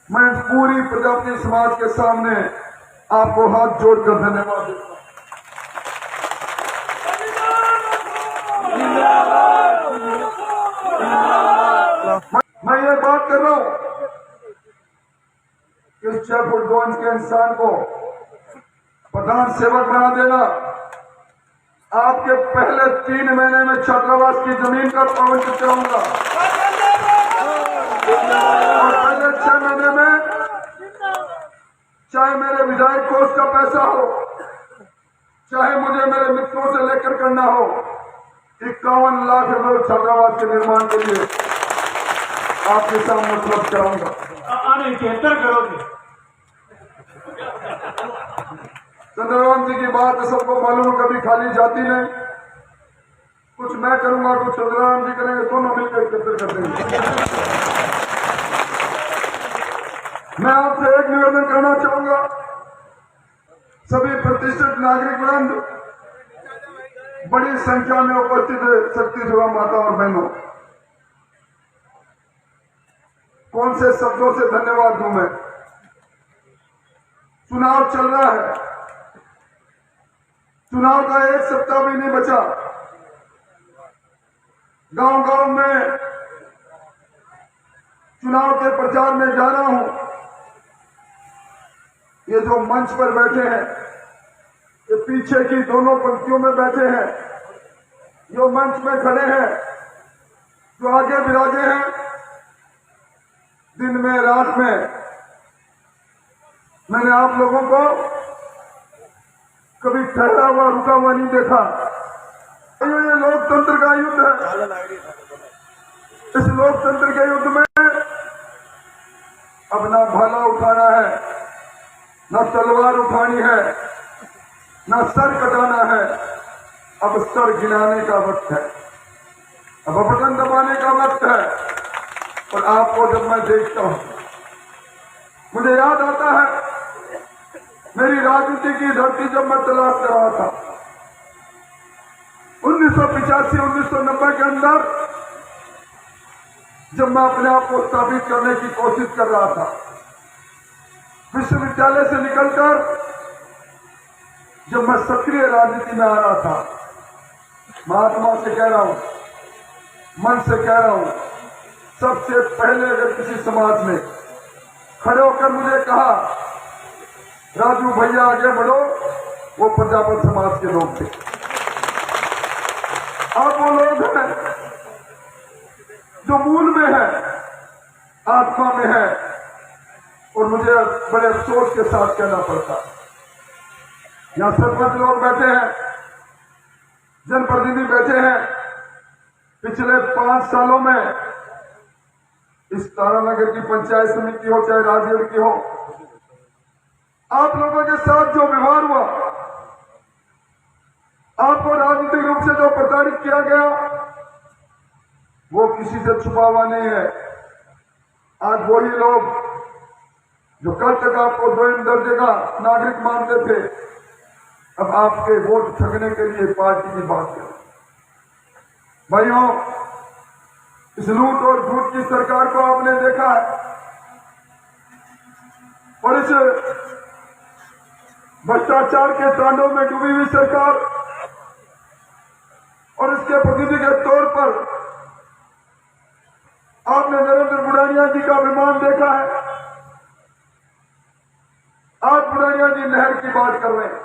मैं पूरी प्रजापति समाज के सामने आपको हाथ जोड़कर धन्यवाद देता हूं। मैं ये बात कर रहा हूं कि इस 6 फुट 2 इंच के इंसान को प्रधान सेवक बना देना, आपके पहले 3 महीने में छात्रावास की जमीन का आवंटित कराऊंगा और पहले 6 महीने में चाहे मेरे विधायक कोष का पैसा हो, चाहे मुझे मेरे मित्रों से लेकर करना हो, 51 लाख रुपए छात्रावास के निर्माण के लिए आपके सामने उपलब्ध कराऊंगा। 73 करोड़ चंद्रराम जी की बात सबको मालूम है, कभी खाली जाती नहीं। कुछ मैं करूंगा, कुछ चंद्रराम जी करेंगे, दोनों मिलकर एकत्र कर देंगे। मैं आपसे एक निवेदन करना चाहूंगा, सभी प्रतिष्ठित नागरिक वृंद बड़ी संख्या में उपस्थित है, शक्ति जुड़ा माता और बहनों, कौन से शब्दों से धन्यवाद दूं मैं। चुनाव चल रहा है, चुनाव का 1 सप्ताह भी नहीं बचा। गांव गांव में चुनाव के प्रचार में जा रहा हूं। ये जो मंच पर बैठे हैं, ये पीछे की दोनों पंक्तियों में बैठे हैं, जो मंच में खड़े हैं, जो आगे विराजे हैं, दिन में रात में मैंने आप लोगों को कभी ठहरा हुआ रुका हुआ नहीं देखा। ये लोकतंत्र का युद्ध है। इस लोकतंत्र के युद्ध में अपना भाला उठाना है, न तलवार उठानी है, न सर कटाना है। अब सर गिनाने का वक्त है, अब बटन दबाने का वक्त है। और आपको जब मैं देखता हूं, मुझे याद आता है मेरी राजनीति की धरती जब मैं तलाश कर रहा था 1985-1990 के अंदर, जब मैं अपने आप को स्थापित करने की कोशिश कर रहा था, विश्वविद्यालय से निकलकर जब मैं सक्रिय राजनीति में आ रहा था, महात्मा से कह रहा हूं, मन से कह रहा हूं, सबसे पहले अगर किसी समाज ने खड़े होकर मुझे कहा राजू भैया आगे बढ़ो, वो प्रजापति समाज के लोग थे। अब वो लोग हैं जो मूल में है, आत्मा में है। और मुझे बड़े अफसोस के साथ कहना पड़ता, यहां सरपंच लोग बैठे हैं, जनप्रतिनिधि बैठे हैं। पिछले 5 सालों में इस तारानगर की पंचायत समिति हो चाहे राजगढ़ की हो, आप लोगों के साथ जो व्यवहार हुआ, आपको राजनीतिक रूप से जो प्रताड़ित किया गया, वो किसी से छुपा हुआ नहीं है। आज वही लोग जो कल तक आपको 2 दर्जे का नागरिक मानते थे, अब आपके वोट ठगने के लिए पार्टी की बात करें। भाइयों, इस लूट और झूठ की सरकार को आपने देखा है, और इस भ्रष्टाचार के तांडव में डूबी हुई सरकार और इसके प्रतिनिधि के तौर पर आपने नरेंद्र बुढ़ानिया जी का विमान देखा है। आज बुढ़ानिया जी नहर की बात कर रहे हैं।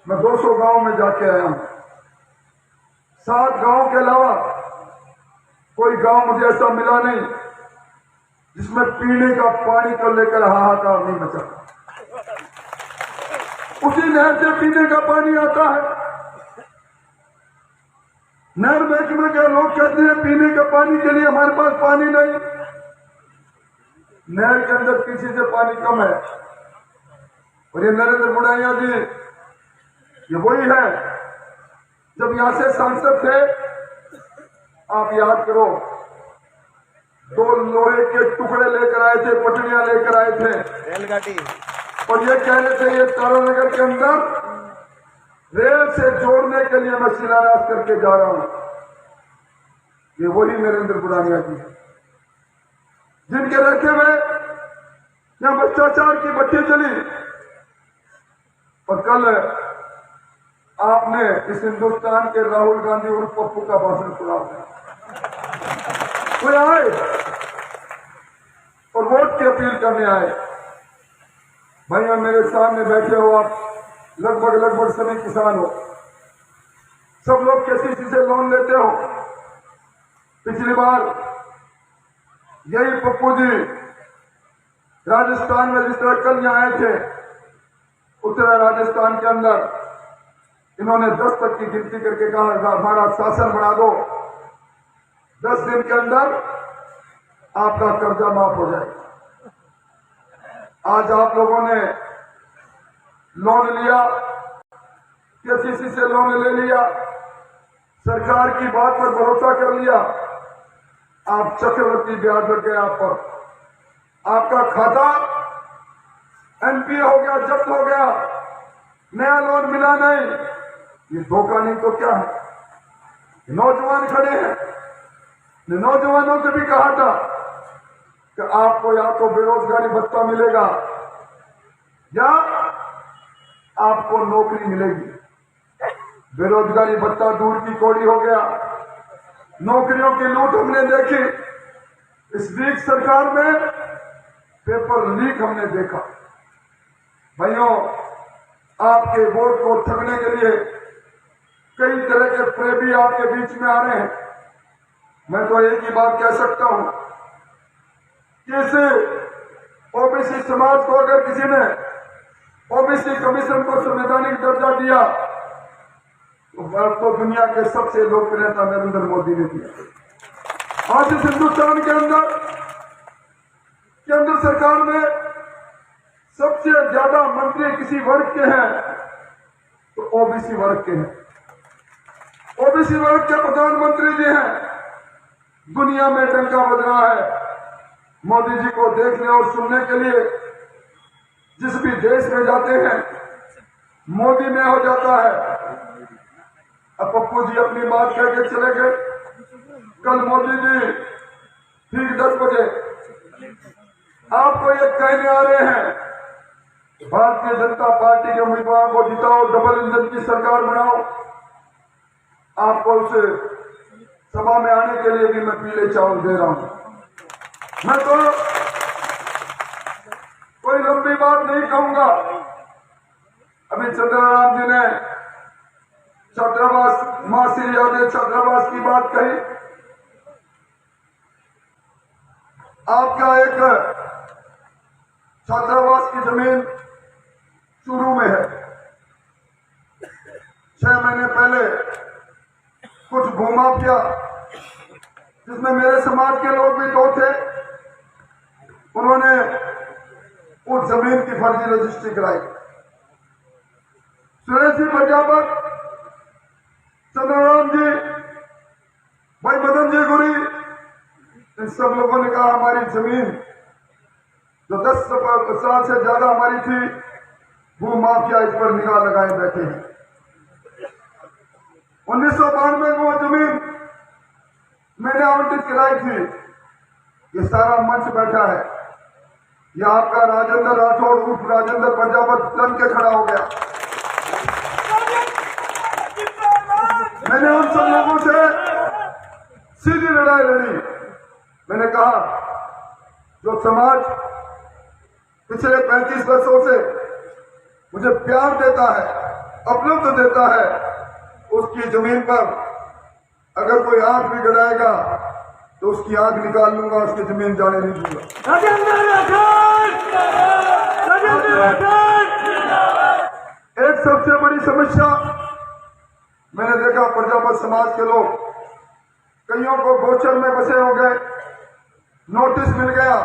मैं 200 गांव में जाके आया हूं। 7 गांव के अलावा कोई गांव मुझे ऐसा मिला नहीं जिसमें पीने का पानी को लेकर हाहाकार नहीं मचा। उसी नहर से पीने का पानी आता है। नहर महकमे के लोग कहते हैं पीने के पानी के लिए हमारे पास पानी नहीं। नहर के अंदर किसी से पानी कम है। और ये नरेंद्र बुढ़ानिया जी, ये वही है जब यहां से सांसद थे, आप याद करो, 2 लोहे के टुकड़े लेकर आए थे, पटड़ियां लेकर आए थे, रेलगाड़ी, और ये कह रहे थे ये तारानगर के अंदर रेल से जोड़ने के लिए मैं शिलान्यास करके जा रहा हूं। ये वही नरेंद्र बुढ़ानिया जी जिनके रखे हुए यहाँ भ्रष्टाचार की भट्टी चली। और कल आपने इस हिंदुस्तान के राहुल गांधी और पप्पू का भाषण सुना दिया। कोई आए और वोट की अपील करने आए। भैया मेरे सामने बैठे हो आप, लगभग सभी किसान हो, सब लोग केसीसी से लोन लेते हो। पिछली बार यही पप्पू जी राजस्थान में जिस तरह कल यहाँ आए थे, उत्तरी राजस्थान के अंदर इन्होंने 10 तक की गिनती करके कहा हमारा शासन बना दो, 10 दिन के अंदर आपका कर्जा माफ हो जाएगा। आज आप लोगों ने लोन लिया, केसीसी से लोन ले लिया, सरकार की बात पर भरोसा कर लिया, आप चक्रवृद्धि ब्याज लग गए आप पर, आपका खाता एनपीए हो गया, जब्त हो गया, नया लोन मिला नहीं। ये धोखा नहीं तो क्या है? नौजवान खड़े हैं, नौजवानों से भी कहा था कि आपको या तो बेरोजगारी भत्ता मिलेगा या आपको नौकरी मिलेगी। बेरोजगारी भत्ता दूर की कौड़ी हो गया, नौकरियों की लूट हमने देखी। इस वीक सरकार में पेपर लीक हमने देखा। भाइयों, आपके वोट को ठगने के लिए कई तरह के प्रेमी आपके बीच में आ रहे हैं। मैं तो एक ही बात कह सकता हूं कि इस ओबीसी समाज को अगर किसी ने ओबीसी कमीशन को संवैधानिक दर्जा दिया तो दुनिया के सबसे लोकप्रिय नेता नरेंद्र मोदी ने दिया। आज इस हिंदुस्तान के अंदर केंद्र सरकार में सबसे ज्यादा मंत्री किसी वर्ग के हैं तो ओबीसी वर्ग के हैं। ओबीसी वर्ग के प्रधानमंत्री जी हैं। दुनिया में डंका बज रहा है। मोदी जी को देखने और सुनने के लिए जिस भी देश में जाते हैं मोदी में हो जाता है। अब पप्पू जी अपनी बात करके चले गए। कल मोदी जी ठीक 10 बजे आपको ये कहने आ रहे हैं भारतीय जनता पार्टी के उम्मीदवार को जिताओ, डबल इंजन की सरकार बनाओ। आपको उस सभा में आने के लिए भी मैं पीले चावल दे रहा हूं। मैं तो कोई लंबी बात नहीं कहूंगा। अभी चंद्राराम जी ने छात्रावास, मां श्री यादव छात्रावास की बात कही। आपका एक छात्रावास की जमीन चूरू में है। 6 महीने पहले कुछ भूमाफिया, जिसमें मेरे समाज के लोग भी 2 थे, उन्होंने उस जमीन की फर्जी रजिस्ट्री कराई। सुरेश जी प्रजापत, चंद्रराम जी, भाई मदन जी गुरी, इन सब लोगों ने कहा हमारी जमीन जो 10 साल से ज्यादा हमारी थी, भूमाफिया इस पर निगाह लगाए बैठे हैं। 1992 में वो जमीन मैंने आवंटित कराई थी। ये सारा मंच बैठा है, ये आपका राजेंद्र राठौड़ उर्फ राजेंद्र प्रजापत जम के खड़ा हो गया। मैंने उन सब लोगों से सीधी लड़ाई लड़ी। मैंने कहा जो समाज पिछले 35 वर्षों से मुझे प्यार देता है, अपलब्ध देता है, उसकी जमीन पर अगर कोई आंख भी गड़ाएगा तो उसकी आंख निकाल लूंगा, उसकी जमीन जाने नहीं दूंगा। एक सबसे बड़ी समस्या मैंने देखा, प्रजापत समाज के लोग कईयों को गोचर में बसे हो गए, नोटिस मिल गया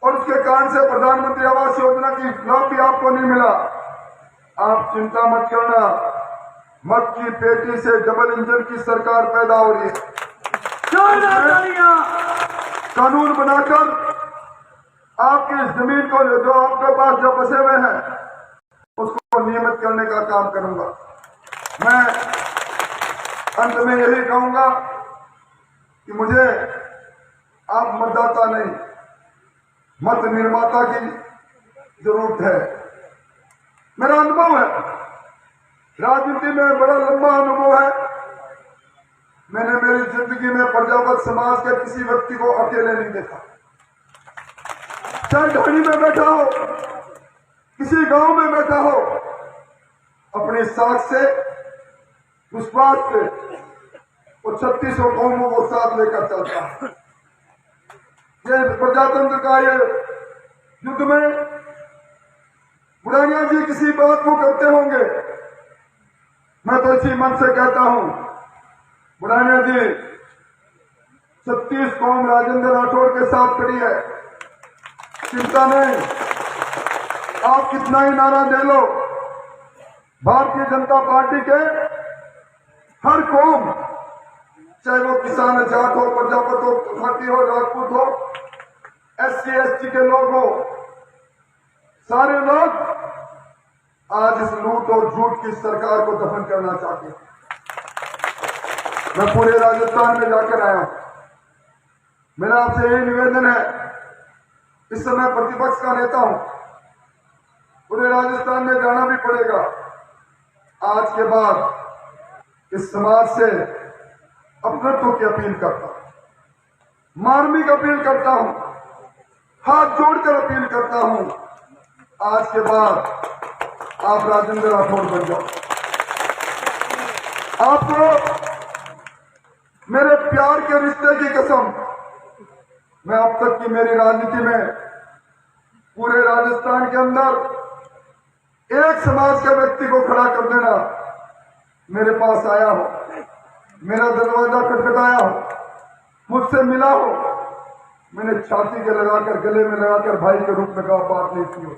और उसके कारण से प्रधानमंत्री आवास योजना की लाभ भी आपको नहीं मिला। आप चिंता मत करना, मत की पेटी से डबल इंजन की सरकार पैदा हो रही है। कानून बनाकर आपकी इस जमीन को जो आपके पास जो बसे हुए हैं उसको नियमित करने का काम करूंगा। मैं अंत में यही कहूंगा कि मुझे आप मतदाता नहीं, मत निर्माता की जरूरत है। मेरा अनुभव है, राजनीति में बड़ा लंबा अनुभव है। मैंने मेरी जिंदगी में प्रजापत समाज के किसी व्यक्ति को अकेले नहीं देखा। चाहे ढाणी में बैठा हो, किसी गांव में बैठा हो, अपनी साख से, विश्वास से वो 3600 कौमों को साथ लेकर चलता है। ये प्रजातंत्र का ये युद्ध में बुढ़ानिया जी किसी बात को करते होंगे, मैं तो इसी मन से कहता हूं, बुढ़ानिया जी 36 कौम राजेंद्र राठौड़ के साथ खड़ी है। चिंता नहीं, आप कितना ही नारा दे लो, भारतीय जनता पार्टी के हर कौम, चाहे वो किसान जाट हो, प्रजापत हो, खाती हो, राजपूत हो, SC ST के लोग हो, सारे लोग आज इस लूट और झूठ की सरकार को दफन करना चाहते हैं। मैं पूरे राजस्थान में जाकर आया हूं। मेरा आपसे यही निवेदन है, इस समय प्रतिपक्ष का नेता हूं, पूरे राजस्थान में जाना भी पड़ेगा। आज के बाद इस समाज से अपनत्व की अपील करता हूं, मार्मिक अपील करता हूं, हाथ जोड़कर अपील करता हूं, आज के बाद आप राजेंद्र राठौड़ बन जाओ। आपको मेरे प्यार के रिश्ते की कसम, मैं अब तक की मेरी राजनीति में पूरे राजस्थान के अंदर एक समाज के व्यक्ति को खड़ा कर देना, मेरे पास आया हो, मेरा दरवाजा खटखटाया हो, मुझसे मिला हो, मैंने छाती के लगाकर, गले में लगाकर भाई के रूप में कहा, बात नहीं की हो।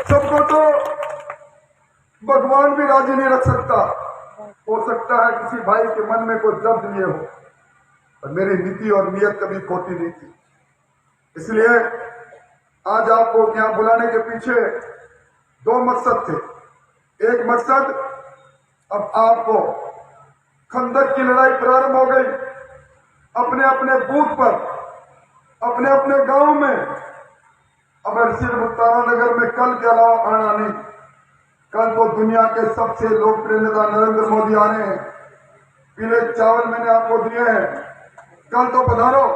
सबको तो भगवान भी राजी नहीं रख सकता। हो सकता है किसी भाई के मन में कोई दर्द लिए हो, और मेरी नीति और नियत कभी खोती नहीं थी। इसलिए आज आपको यहां बुलाने के पीछे 2 मकसद थे। एक मकसद, अब आपको खंदक की लड़ाई प्रारंभ हो गई। अपने अपने बूथ पर, अपने अपने गांव में, अब सिर्फ तारानगर में कल के अलावा आना नहीं। कल तो दुनिया के सबसे लोकप्रिय नेता नरेंद्र मोदी आ रहे हैं। पीले चावल मैंने आपको दिए हैं, कल तो पधारो।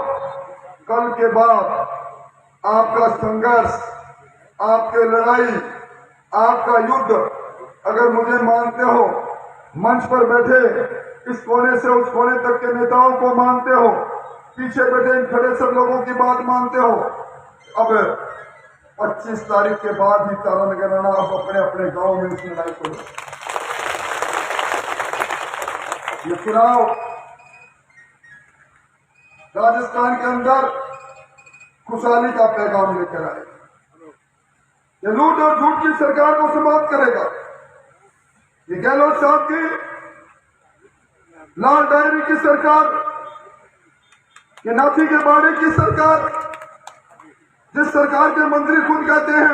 कल के बाद आपका संघर्ष, आपकी लड़ाई, आपका युद्ध, अगर मुझे मानते हो, मंच पर बैठे इस कोने से उस कोने तक के नेताओं को मानते हो, पीछे बैठे इन खड़े सब लोगों की बात मानते हो, अब 25 तारीख के बाद ही तारानगर आना, आप अपने अपने गांव में इस लड़ाई को। ये चुनाव राजस्थान के अंदर खुशहाली का पैगाम लेकर आए। ये लूट और झूठ की सरकार को समाप्त करेगा। ये गहलोत साहब की लाल डायरी की सरकार, ये नाथी के बाड़े की सरकार, जिस सरकार के मंत्री खुद कहते हैं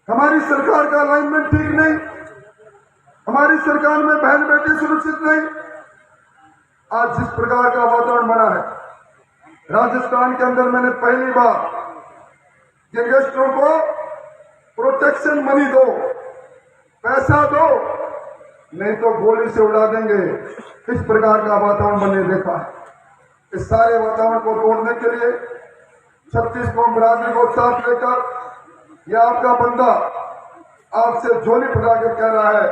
हमारी सरकार का अलाइनमेंट ठीक नहीं, हमारी सरकार में बहन बेटी सुरक्षित नहीं। आज जिस प्रकार का वातावरण बना है राजस्थान के अंदर, मैंने पहली बार गैंगस्टरों को प्रोटेक्शन मनी दो, पैसा दो, नहीं तो गोली से उड़ा देंगे, इस प्रकार का वातावरण बनने देखा है। इस सारे वातावरण को तोड़ने के लिए 36 कौम बिरादरी को साथ लेकर यह आपका बंदा आपसे झोली पकड़ाकर कह रहा है,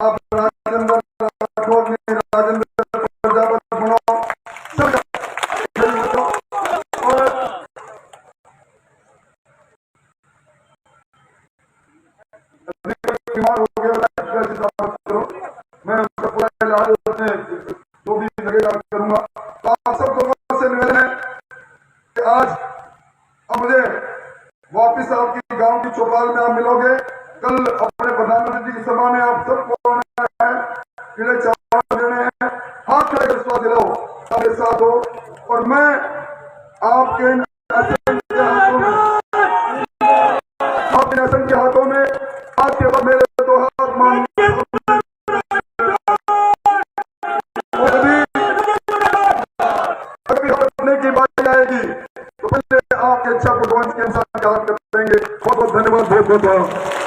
आप राजेंद्र राठौड़ ने राजेंद्र प्रजापत बनाओ, और बीमार हो गया, मैं उनका पूरा इलाज जो भी लगेगा करूंगा। तो आप सब लोगों से निवेदन है कि आज अब मुझे वापिस आपकी गांव की चौपाल में आप मिलोगे। कल अपने प्रधानमंत्री जी की सभा में आप सबको आना है, पीले चावल देने हैं, हाथ खड़े कर विश्वास दिलाओ, मेरे साथ हो। और मैं आपके असंख्य हाथों में, आपके असंख्य हाथों में हाथ के बाद मेरे 2 हाथ मांग की बात अच्छा परफॉर्मेंस के अनुसार याद करेंगे। बहुत बहुत धन्यवाद, बहुत बहुत